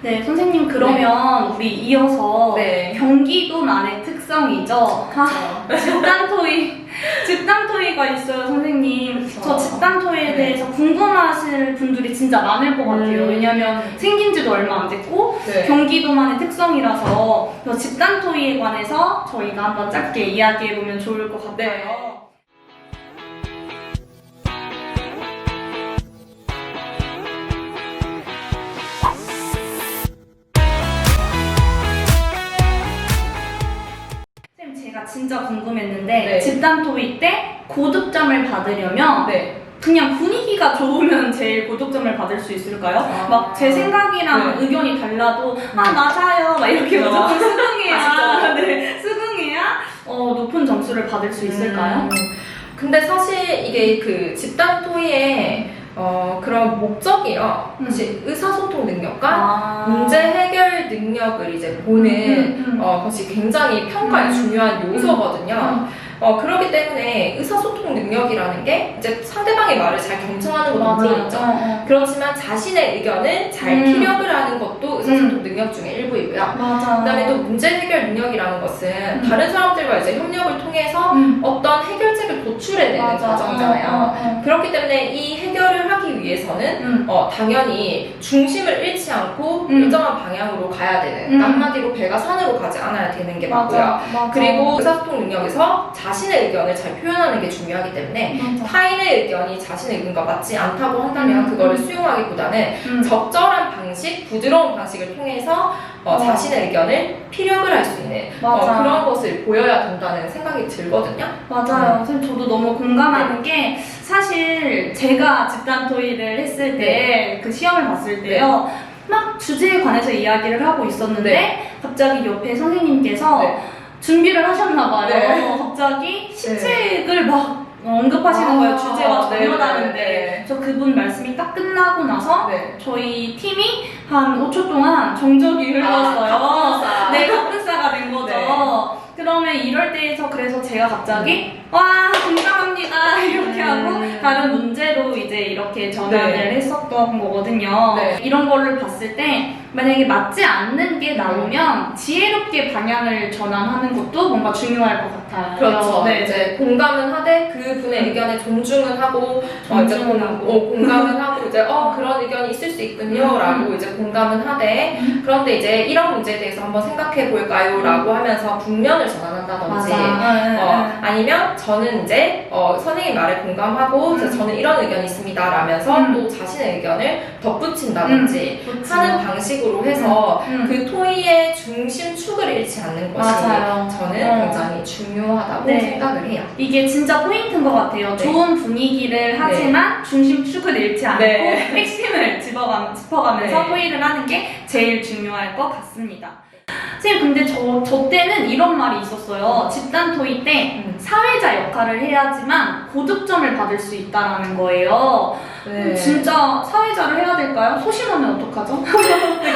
네, 선생님 그러면 우리 이어서 경기도만의 특성이죠. 집단 토의가 있어요, 선생님. 저 집단 토의에 대해서 궁금하실 분들이 진짜 많을 것 같아요. 왜냐면 생긴 지도 얼마 안 됐고 경기도만의 특성이라서 집단 토의에 관해서 저희가 한번 짧게 이야기해보면 좋을 것 같아요. 제가 진짜 궁금했는데 집단 토의 때 고득점을 받으려면 그냥 분위기가 좋으면 제일 고득점을 받을 수 있을까요? 막 제 생각이랑 의견이 달라도 맞아요 막 이렇게 무조건 수긍해야 높은 점수를 받을 수 있을까요? 근데 사실 이게 그 집단 토의의 그런 목적이요. 사실 의사소통 능력과 문제 해결 능력을 이제 보는 것이 굉장히 평가에 중요한 요소거든요. 그렇기 때문에 의사소통 능력이라는 게 이제 상대방의 말을 잘 경청하는 것도 물론이죠. 그렇지만 자신의 의견을 잘 피력을 하는 것도 의사소통 능력 중에 일부이고요. 그다음에 또 문제 해결 능력이라는 것은 다른 사람들과 이제 협력을 통해서 어떤 해결책을 도출해내는 과정이잖아요. 그렇기 때문에 이 해결을 하기 위해서는 당연히 중심을 잃지 않고 일정한 방향으로 가야 되는, 한마디로 배가 산으로 가지 않아야 되는 게 맞고요. 그리고 의사소통 능력에서 자신의 의견을 잘 표현하는 게 중요하기 때문에 타인의 의견이 자신의 의견과 맞지 않다고 한다면 그거를 수용하기보다는 적절한 방식, 부드러운 방식을 통해서 자신의 의견을 피력을 할 수 있는 그런 것을 보여야 된다는 생각이 들거든요. 맞아요. 선생님 저도 너무 공감하는 게 사실 제가 집단 토의를 했을 때 그 시험을 봤을 때요 막 주제에 관해서 이야기를 하고 있었는데 갑자기 옆에 선생님께서 준비를 하셨나봐요. 갑자기 시책을 막 언급하시는 거예요. 주제와 전혀 다른데. 저 그분 말씀이 딱 끝나고 나서 저희 팀이 한 5초 동안 정적이 흘렀어요. 갑분싸가 된 거죠. 그러면 이럴 때에서 그래서 제가 갑자기 와 공감합니다 이렇게 하고 다른 문제로 이제 이렇게 전환을 했었던 거거든요. 이런 거를 봤을 때 만약에 맞지 않는 게 나오면 지혜롭게 방향을 전환하는 것도 뭔가 중요할 것 같아요. 그렇죠. 이제 공감은 하되 그 분의 의견에 존중은 하고 공감은 하고 이제 그런 의견이 있을 수 있군요라고 이제 공감은 하되 그런데 이제 이런 문제에 대해서 한번 생각해 볼까요라고 하면서 국면을 전환한다든지 아니면 저는 이제 선생님 말에 공감하고 저는 이런 의견이 있습니다 라면서 또 자신의 의견을 덧붙인다든지 하는 방식으로 해서 그 토의의 중심축을 잃지 않는 것이 저는 굉장히 중요하다고 생각을 해요. 이게 진짜 포인트인 것 같아요. 좋은 분위기를 하지만 중심축을 잃지 않고 핵심을 짚어가면서 토의를 하는 게 제일 중요할 것 같습니다. 선생님 근데 저 때는 이런 말이 있었어요. 집단 토의 때 사회자 역할을 해야지만 고득점을 받을 수 있다라는 거예요. 진짜 사회자를 해야 될까요? 소심하면 어떡하죠?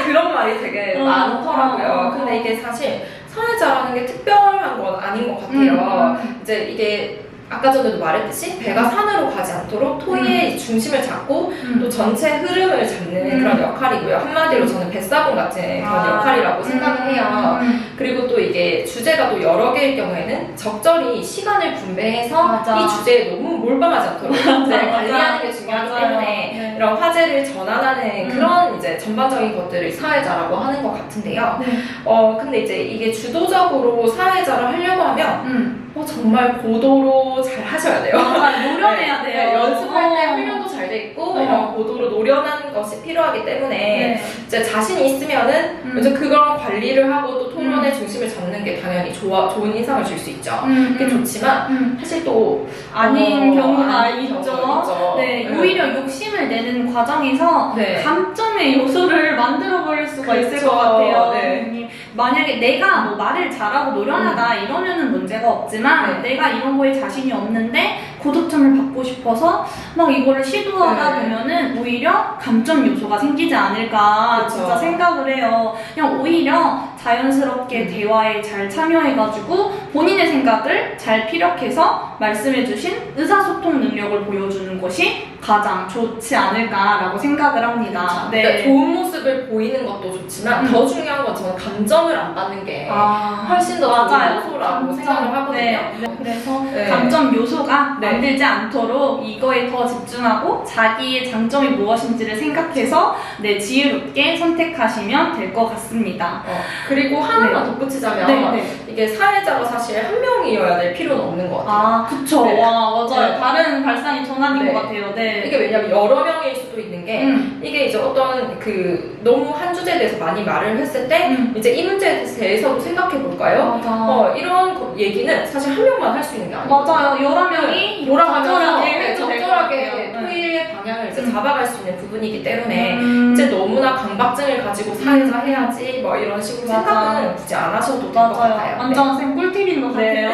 그런 말이 되게 많더라고요. 근데 이게 사실 사회자라는 게 특별한 건 아닌 것 같아요. 이제 이게 아까 전에도 말했듯이 배가 산으로 가지 않도록 토의의 중심을 잡고 또 전체 흐름을 잡는 그런 역할이고요. 한마디로 저는 뱃사공 같은 그런 역할이라고 생각을 해요. 그리고 또 이게 주제가 또 여러 개일 경우에는 적절히 시간을 분배해서 이 주제에 너무 몰빵하지 않도록 관리하는 게 중요하기 때문에 이런 화제를 전환하는 그런 이제 전반적인 것들을 사회자라고 하는 것 같은데요. 근데 이제 이게 주도적으로 사회자를 하려고 하면 정말 고도로 잘 하셔야 돼요. 노련해야 돼요. 연습할 때 훈련도 잘 돼 있고 이런 고도로 노련한 것이 필요하기 때문에 이제 자신이 있으면은 이제 그런 관리를 하고 또 토론의 중심을 잡는 게 당연히 좋은 인상을 줄 수 있죠. 그게 좋지만 사실 또 아닌 경우가 있죠. 오히려 욕심을 내는 과정에서 감점의 요소를 만들어 버릴 수가 있을 것 같아요. 만약에 내가 뭐 말을 잘하고 노련하다 이러면은 문제가 없지만 내가 이런 거에 자신이 없는데 고득점을 받고 싶어서 막 이거를 시도하다 보면은 오히려 감점 요소가 생기지 않을까 그쵸. 진짜 생각을 해요. 그냥 오히려 자연스럽게 대화에 잘 참여해가지고 본인의 생각을 잘 피력해서 말씀해주신 의사소통 능력을 보여주는 것이 가장 좋지 않을까라고 생각을 합니다. 그러니까 좋은 모습을 보이는 것도 좋지만 더 중요한 건 저는 감점을 안 받는 게 훨씬 더 좋은 요소라고 생각을 하거든요. 네. 그래서 감점 요소가 만들지 않도록 이거에 더 집중하고 자기의 장점이 무엇인지를 생각해서 지혜롭게 선택하시면 될 것 같습니다. 그리고 하나만 덧붙이자면 이게 사회자가 사실 한 명이어야 될 필요는 없는 것 같아요. 그쵸. 와, 맞아요. 다른 발상이 전환인 것 같아요. 이게 왜냐면 여러 명일 수도 있는 게 이게 이제 어떤 너무 한 주제에 대해서 많이 말을 했을 때 이제 이 문제에 대해서도 생각해 볼까요? 맞아. 이런 얘기는 사실 한 명만 할 수 있는 게 아니에요. 맞아요. 여러 명이 적절하게 토의의 방향을 이제 잡아갈 수 있는 부분이기 때문에 이제 너무나 강박증을 가지고 사회자 해야지 뭐 이런 식으로 생각은 굳이 안 하셔도 될 것 같아요. 완전 쌤 꿀팁인 것 같아요.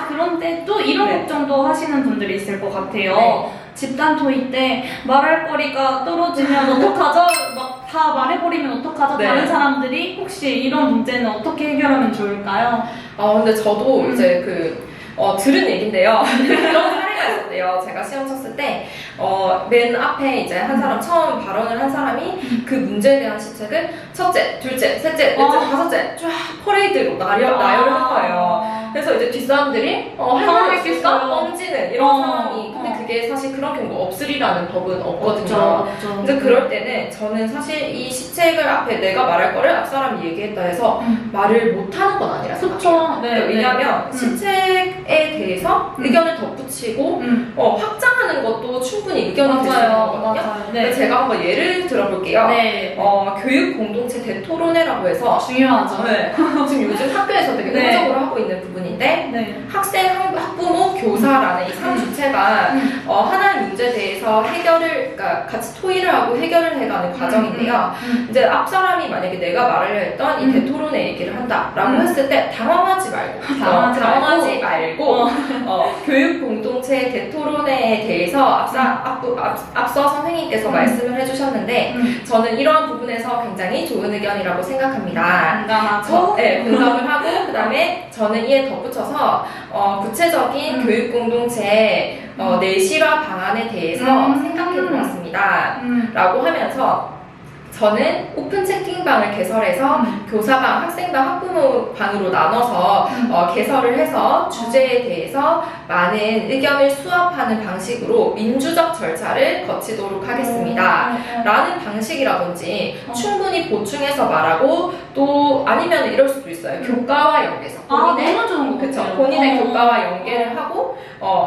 그런데 또 이런 걱정도 하시는 분들이 있을 것 같아요. 집단 토의 때 말할 거리가 떨어지면 어떡하죠? 막 다 말해버리면 어떡하죠? 다른 사람들이 혹시 이런 문제는 어떻게 해결하면 좋을까요? 근데 저도 이제 들은 얘긴데요. 그런 사례가 있었대요. 제가 시험 쳤을 때, 맨 앞에 이제 한 사람, 처음 발언을 한 사람이 그 문제에 대한 시책을 첫째, 둘째, 셋째, 넷째, 다섯째 쫙 퍼레이드로 나열을 한 거예요. 그래서 이제 뒷사람들이 할 말이 있을까? 뻥지는 이런 상황이. 근데 그게 사실 그런 경우가 없으리라는 법은 없거든요. 근데 그럴 때는 저는 사실 이 시책을 앞에 내가 말할 거를 앞 사람이 얘기했다 해서 말을 못하는 건 아니라 생각해요. 왜냐하면 시책에 대해서 의견을 덧붙이고 확장하는 것도 충분히 의견이 될 수 있는 거거든요. 제가 한번 예를 들어볼게요. 교육 공동체 대토론회라고 해서 중요하죠. 지금 요즘 학교에서 되게 효과적으로 하고 있는 부분인데 학생, 학부모, 교사라는 이 3주체가 하나의 문제에 대해서 그러니까 같이 토의를 하고 해결을 해가는 과정인데요. 이제 앞 사람이 만약에 내가 말을 했던 이 대토론회 얘기를 한다라고 했을 때 당황하지 말고 교육 공동체 대토론회에 대해서 앞서 선생님께서 말씀을 해주셨는데 저는 이런 부분에서 굉장히 좋은 의견이라고 생각합니다. 공감을 하고 그다음에 저는 이에 덧붙여서 구체적인 교육 공동체 내실화 방안에 대해서 생각해 보았습니다. 라고 하면서 저는 오픈 채팅방을 개설해서 교사방, 학생방, 학부모방으로 나눠서 개설을 해서 주제에 대해서 많은 의견을 수합하는 방식으로 민주적 절차를 거치도록 하겠습니다. 라는 방식이라든지 충분히 보충해서 말하고 또 아니면 이럴 수도 있어요. 교과와 연계해서 너무 좋은 거 그쵸. 본인의 교과와 연계를 하고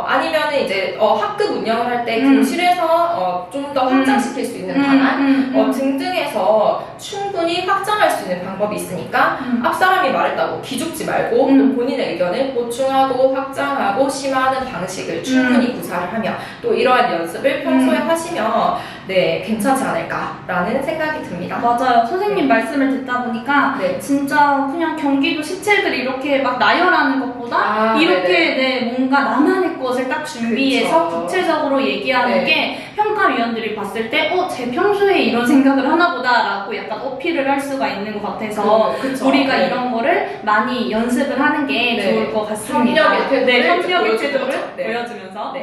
아니면은 이제 학급 운영을 할 때 교실에서 좀 더 확장시킬 수 있는 방안 등등해서 충분히 확장할 수 있는 방법이 있으니까 앞 사람이 말했다고 기죽지 말고 또 본인의 의견을 보충하고 확장하고 심화하는 방식을 충분히 구사를 하며 또 이러한 연습을 평소에 하시면 괜찮지 않을까라는 생각이 듭니다. 맞아요. 선생님 말씀을 듣다 보니까 진짜 그냥 경기도 시책을 이렇게 막 나열하는 것보다 이렇게 뭔가 나만의 것을 딱 준비해서 구체적으로 얘기하는 게 평가위원들이 봤을 때 제 평소에 이런 생각을 하나보다라고 약간 어필을 할 수가 있는 것 같아서 우리가 이런 거를 많이 연습을 하는 게 좋을 것 같습니다. 협력의 태도를 보여주면서.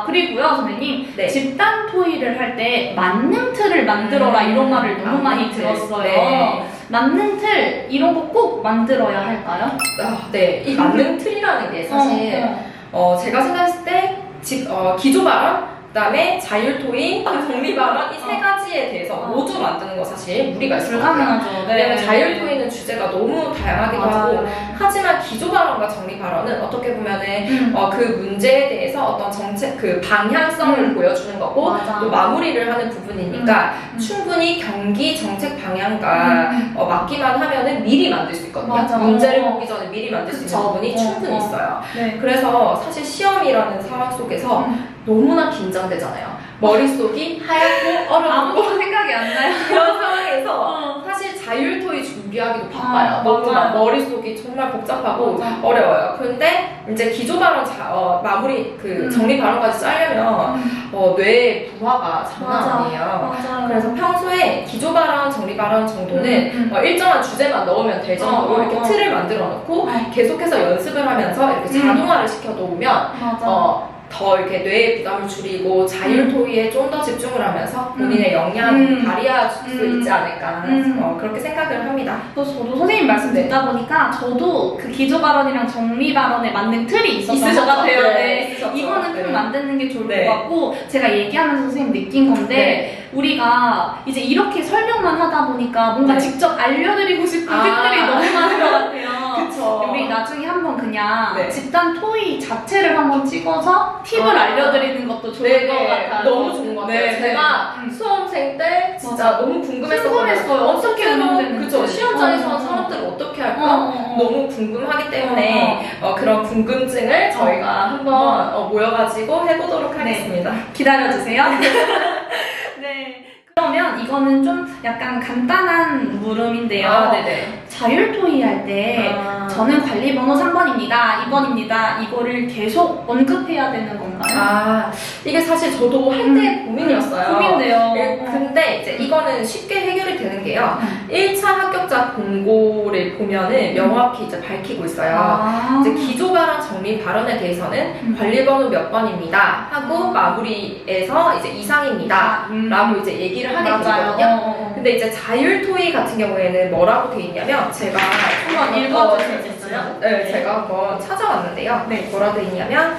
그리고요, 선생님. 집단 토의를 할 때 만능 틀을 만들어라 이런 말을 너무 많이 들었어요. 만능 틀, 이런 거 꼭 만들어야 할까요? 이 만능 틀이라는 게 사실 제가 생각했을 때 기조 발언, 그다음에 자율 토의, 정리 발언 이 세 가지에 대해서 모두 만드는 거 사실 무리가 있을 것 같아요. 왜냐면 자율 토의는 주제가 너무 다양하기도 하고 하지만 기조 발언과 정리 발언은 어떻게 보면은 그 문제에 대해서 어떤 정책 방향성을 보여주는 거고 또 마무리를 하는 부분이니까 충분히 경기 정책 방향과 맞기만 하면은 미리 만들 수 있거든요. 문제를 보기 전에 미리 만들 수 있는 부분이 충분히 있어요. 그래서 사실 시험이라는 상황 속에서 너무나 긴장되잖아요. 머릿속이 하얗고 얼어붙고 아무것도 생각이 안 나요. 그런 상황에서 사실 자율 바빠요. 너무 막 머릿속이 정말 복잡하고 맞아. 어려워요. 근데 이제 기조 발언 마무리 정리 발언까지 짜려면 뇌의 부하가 장난 아니에요. 맞아요. 그래서 평소에 기조 발언, 정리 발언 정도는 일정한 주제만 넣으면 될 정도로 이렇게 틀을 만들어 놓고 계속해서 연습을 하면서 이렇게 자동화를 시켜 놓으면 더 이렇게 뇌의 부담을 줄이고 자율 토의에 좀 더 집중을 하면서 본인의 역량을 발휘할 수 있지 않을까 그렇게 생각을 합니다. 그래서 저도 선생님 말씀 듣다 보니까 저도 그 기조 발언이랑 정리 발언에 맞는 틀이 있었던 것 같아요. 네. 이거는 좀 만드는 게 좋을 것 같고 제가 얘기하면서 선생님 느낀 건데 우리가 이제 이렇게 설명만 하다 보니까 뭔가 직접 알려드리고 싶은 팁들이 너무 많은 것 같아요. 그쵸. 우리 나중에 한번 그냥 집단 토의 자체를 한번 찍어서 팁을 알려드리는 것도 좋을 것 같아요. 너무 좋은 것 같아요. 제가 수험생 때 진짜 너무 궁금했어요. 어떻게 운영되는지. 그쵸. 시험장에서 사람들은 어떻게 할까? 너무 궁금하기 때문에 그런 궁금증을 저희가 한번 모여가지고 해보도록 하겠습니다. 기다려주세요. 네. 그러면 이거는 좀 약간 간단한 물음인데요. 네네. 자율 토의 할 때 저는 관리 번호 3번입니다, 2번입니다. 이거를 계속 언급해야 되는 건가요? 이게 사실 저도 할 때 고민이었어요. 고민돼요. 근데 이제 이거는 쉽게 해결이 되는 게요. 1차 합격자 공고를 보면은 명확히 이제 밝히고 있어요. 이제 기조 발언, 정리 발언에 대해서는 관리 번호 몇 번입니다 하고 마무리에서 이제 이상입니다 라고 이제 얘기를 하게 되거든요. 근데 이제 자율 토의 같은 경우에는 뭐라고 돼 있냐면 제가 한번 읽어주실 수 있어요? 네, 제가 한번 찾아왔는데요. 뭐라고 돼 있냐면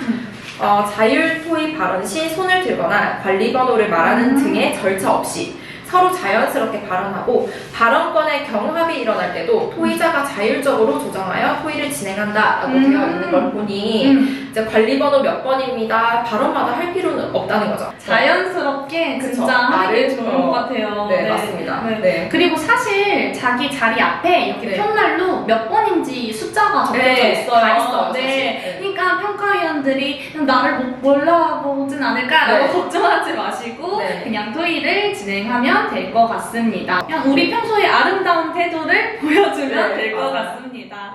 자율 토의 발언 시 손을 들거나 관리 번호를 말하는 등의 절차 없이 서로 자연스럽게 발언하고 발언권의 경합이 일어날 때도 토의자가 자율적으로 조정하여 토의를 진행한다라고 되어 있는 걸 보니 이제 관리 번호 몇 번입니다 발언마다 할 필요는 없다는 거죠. 자연스럽게 진짜 하는 게 좋은 것 같아요. 네, 맞습니다. 네. 그리고 사실 자기 자리 앞에 이렇게 편말로 몇 번인지 숫자가 적혀져 있어요. 다 있어요. 네. 그러니까 평가위원들이 나를 몰라보진 않을까라고 걱정하지 마시고 그냥 토의를 진행하면 될 것 같습니다. 그냥 우리 평소에 아름다운 태도를 보여주면 될 것 같습니다.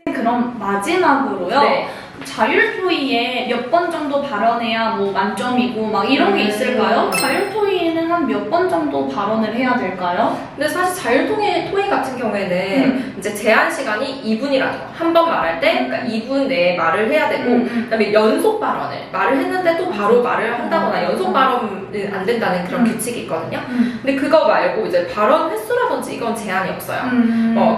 그럼 마지막으로요. 자율 토의에 몇 번 정도 발언해야 뭐 만점이고 막 이런 게 있을까요? 자율 토의에는 한 몇 번 정도 발언을 해야 될까요? 근데 사실 자율 토의 같은 경우에는 이제 제한 시간이 2분이라는 거. 한 번 말할 때 그러니까 2분 내에 말을 해야 되고 그다음에 연속 발언을 말을 했는데 또 바로 말을 한다거나 연속 발언은 안 된다는 그런 규칙이 있거든요. 근데 그거 말고 이제 발언 횟수라든지 이건 제한이 없어요.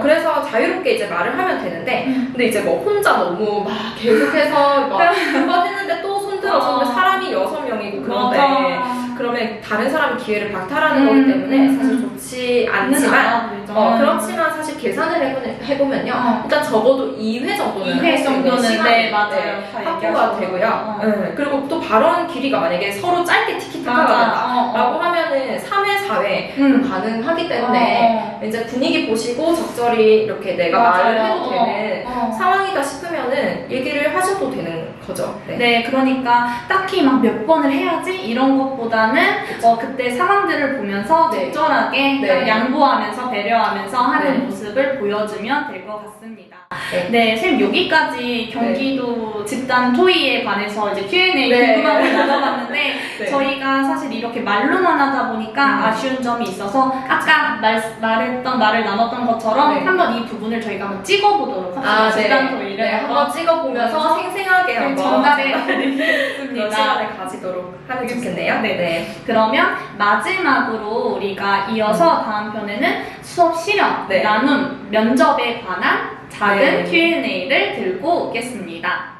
그래서 자유롭게 이제 말을 하면 되는데 근데 이제 뭐 혼자 너무 막 계속해서 막 한 번 했는데 또 손들어서 사람이 6명이고 그런데 그러면 다른 사람이 기회를 박탈하는 거기 때문에 사실 좋지 않지만 그렇지만 사실 계산을 해보면요 일단 적어도 2회 정도는 2회 정도는 시간이 맞아요. 확보가 되고요. 그리고 또 발언 길이가 만약에 서로 짧게 티키타카가 된다라고 하면은 3회, 4회 가능하기 때문에 이제 분위기 보시고 적절히 이렇게 내가 말을 해도 되는 상황이다 싶으면은 얘기를 하셔도 되는 거죠. 네, 그러니까 딱히 막 몇 번을 해야지 이런 것보다는 그때 상황들을 보면서 적절하게 양보하면서 배려하면서 하는 모습을 보여주면 될 것 같습니다. 네, 선생님 여기까지 경기도 집단 토의에 관해서 이제 Q&A 궁금한 걸 나눠봤는데 저희가 사실 이렇게 말로만 하다 보니까 아쉬운 점이 있어서 아까 말을 나눴던 것처럼 한번 이 부분을 저희가 한번 찍어보도록 하겠습니다. 집단 토의를 한번 찍어보면서 생생하게 한번 전달해 드리겠습니다. 시간을 가지도록 하면 좋겠네요. 그러면 마지막으로 우리가 이어서 다음 편에는 수업 실험, 나눔, 면접에 관한 작은 Q&A를 들고 오겠습니다.